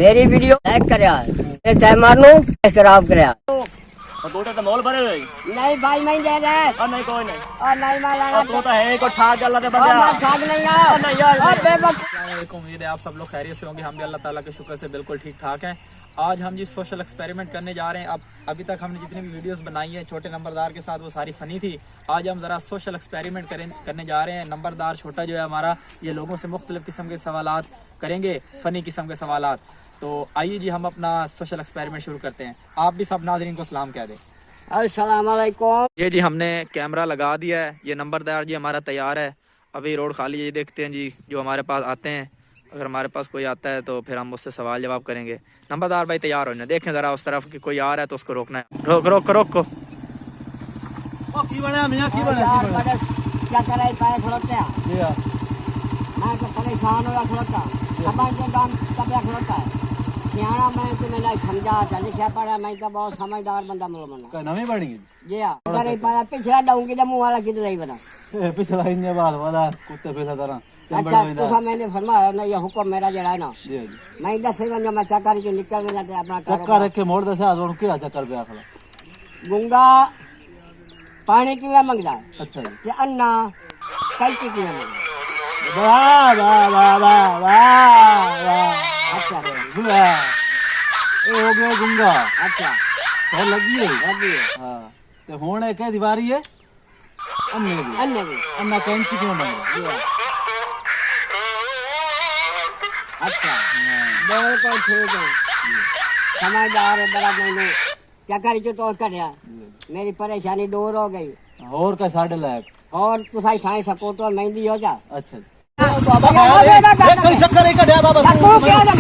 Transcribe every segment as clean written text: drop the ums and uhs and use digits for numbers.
मेरी video like करे चाहे मारनू खराब करे टोटे तो मोल भरे हुए नहीं भाई मैं दे रहे और नहीं कोई नहीं और नहीं मारा तू तो है को ठाक गल्ला दे बंदे और ठाक नहीं यार नहीं यार अस्सलामुअलैकुम। उम्मीद है आप सब लोग खैरियत से होंगे। हम भी अल्लाह ताला के शुक्र से बिल्कुल ठीक ठाक हैं। आज हम जी सोशल एक्सपेरिमेंट करने जा रहे हैं। अब अभी तक हमने जितनी भी वीडियोस बनाई है छोटे नंबरदार के साथ वो सारी फ़नी थी। आज हम ज़रा सोशल एक्सपेरिमेंट करने जा रहे हैं। नंबरदार छोटा जो है हमारा, ये लोगों से मुख्तलिफ किस्म के सवालात करेंगे, फ़नी किस्म के सवालात। तो आइए जी हम अपना सोशल एक्सपेरिमेंट शुरू करते हैं। आप भी सब नाज़रीन को सलाम कह दें। अस्सलाम वालेकुम। ये जी हमने कैमरा लगा दिया है। ये नंबरदार जी हमारा तैयार है। अभी रोड खाली है, ये देखते हैं जी जो हमारे पास आते हैं। अगर हमारे पास कोई आता है तो फिर हम उससे सवाल जवाब करेंगे। नंबरदार भाई तैयार होने देखें ज़रा उस तरफ कि कोई आ रहा है तो उसको रोकना है। रोक रोक रोक को क्या करे पाए खड़ोते हैं मैं तो परेशान हो खड़ोता समझ के दाम कब खड़ोता है सियाना मैं तुम्हें नहीं समझा था लिखा पढ़ा मैं तो बहुत समझदार बंदा मिलो मना नवी बनी जी हाँ करे पाया पिछला डाऊंगी तो मुंह वाला किधर नहीं बना पिछला इन्ने बाल वाला कुत्ते पैसा तरह अच्छा तुसा मैंने फरमाया ना ये हुक्म मेरा जड़ा है ना जी जी मैं दस बजे मैं चक्कर के निकल में जाते अपना चक्कर रख के मोड़ दे से जोड़ के चक्कर पे आखला गुंगा पानी की में मंगदा अच्छा जी ते अन्ना कैची की में मंगदा वाह वाह वाह वाह वाह वाह अच्छा गुंगा ए हो गया गुंगा अच्छा तो लगी है लगी है हां ते हुन एक दीवारी है अन्ने की अन्ना कैंची क्यों मांग जी हाँ। अच्छा बिल्कुल ठीक है समझदार है बड़ा मैंने चक्कर जो तो करिया मेरी परेशानी दूर हो गई और का साढ़े लाख और तू साई साई सपोर्ट और मेहंदी हो जा अच्छा कोई चक्कर एक डया बाबा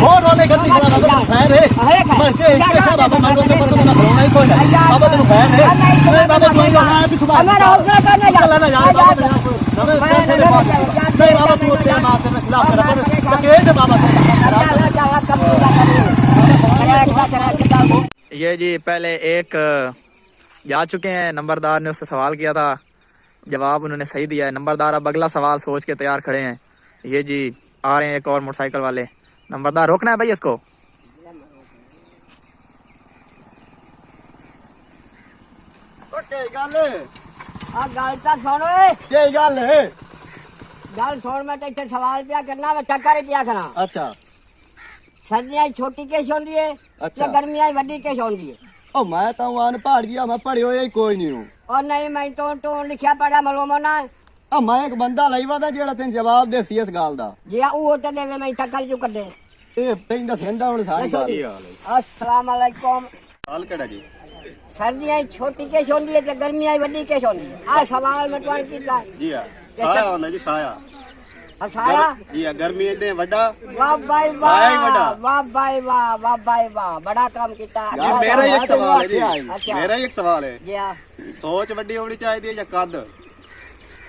और रोने गलती करा बाबा फैन है मर के इसके बाबा मन में पर ना होना ही कोई नहीं बाबा तू फैन है नहीं बाबा तू ना भी सुबह हमारा हौसला करने जा नहीं बाबा तू क्या बात करने खिलाफ कर के बाबा ये जी पहले एक जा चुके हैं। नंबरदार ने उससे सवाल किया था, जवाब उन्होंने सही दिया है। नंबरदार अब अगला सवाल सोच के तैयार खड़े हैं। ये जी आ रहे हैं एक और मोटरसाइकिल वाले। नंबरदार रोकना है भाई इसको। गल सुन मैं तो इतने सवाल पिया करना मैं चक्कर पिया करना अच्छा सर्दियां छोटी केश होंदी है अच्छा गर्मियां बड़ी केश होंदी है ओ मैं तो आन पहाड़ गया मैं पढ़ी होई कोई नहीं हूं और नहीं मैं तो लिखा पढ़ा मालूम ना ओ मैं एक बंदा लईवा दा जेड़ा तैन जवाब दे सी इस गल दा जी वो तो देवे मैं चक्कर क्यों कर दे ए तैन दा सेंदा हुन सारी गल अस्सलाम वालेकुम हाल केड़ा जी सर्दियां छोटी केश होंदी है गर्मियां बड़ी केश होंदी है आ सवाल मैं तुम्हारे कीता जी हां साया होंदा जी साया साया जी गर्मी इतने वड्डा वाह भाई साया ही वड्डा वाह भाई वाह वाह भाई वाह बड़ा काम कीता यार मेरा एक सवाल है जी अच्छा। मेरा एक सवाल है जी हां सोच वड्डी होनी चाहिए या कद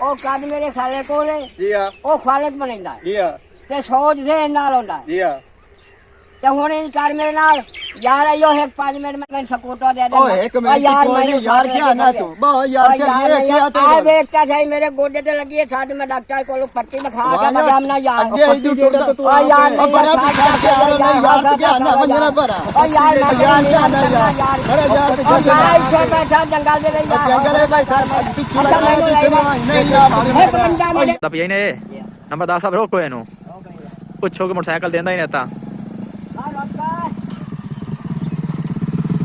ओ कद मेरे खाले कोल है जी हां ओ खालिक बनैंदा जी हां ते सोच दे नाल होंदा जी हां ते हुन इन कर मेरे नाल यार आयो एक 5 मिनट में मैं सपोर्ट दे दे ओ एक मिनट यार कोई मैंने यार क्या ना तू बा यार चाहिए क्या आ देखता सही मेरे गोडे ते लगी है साथ में डॉक्टर को पट्टी में खा के बदाम ना यार अगे इधर टुकड़ा तू ओ यार ओ बड़ा यार क्या ना मंजरा भरा ओ यार यार क्या ना यार अरे यार भाई से बैठा जंगल दे यार जंगल है भाई सर अच्छा मैंने नहीं यार एक बंदा मेरे तब यही ने नंबरदार साहब रोको इन्हों पुछो कि मोटरसाइकिल देंदा ही नहीं था।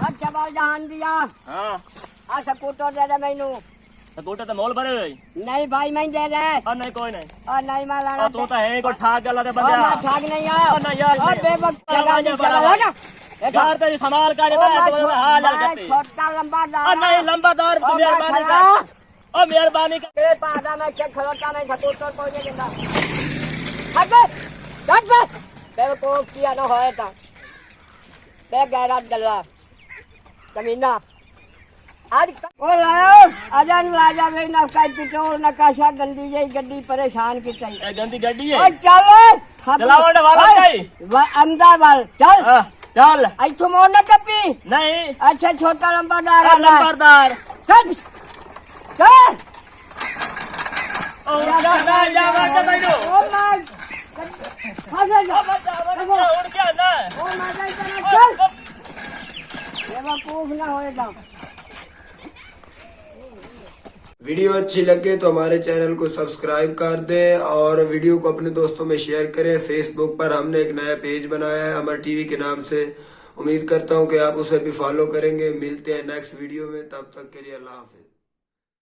अच्छा बाल जहान दिया हां आ स्कूटर दे दे मैनू टोटे तो मोल भरे हुए नहीं भाई मैं दे दे और नहीं कोई नहीं और नहीं माला तू तो है को ठाक गल्ला दे बंदे मैं ठाक नहीं आया नहीं यार और बेवक्त लगा दे चला लगा यार तेरी संभाल कर हाल करते छोटा लंबा और नहीं लंबादार मेहरबानी कर ओ मेहरबानी कर ए पादा में चेक खलोता में स्कूटर को दे देंदा हट बे बेवकूफ किया ना होए था बे गैरात गल्ला कमीना आज ओ लाओ अजान लाजा में ना का पेट्रोल ना काशा गंदी जई गड्डी परेशान की तई ए गंदी गाड़ी है ओ चलो चलावण वाला नहीं अहमदाबाद चल चल ऐठो मोड़ न टपी नहीं अच्छा छोटा लंबादार लंबादार चल चल ओ जा बैठो ओ माय फंस जा उड़ क्या ना ओ माता चल बेवकूफ ना होएगा। वीडियो अच्छी लगे तो हमारे चैनल को सब्सक्राइब कर दें और वीडियो को अपने दोस्तों में शेयर करें। फेसबुक पर हमने एक नया पेज बनाया है अमर टीवी के नाम से, उम्मीद करता हूं कि आप उसे भी फॉलो करेंगे। मिलते हैं नेक्स्ट वीडियो में, तब तक के लिए अल्लाह हाफिज।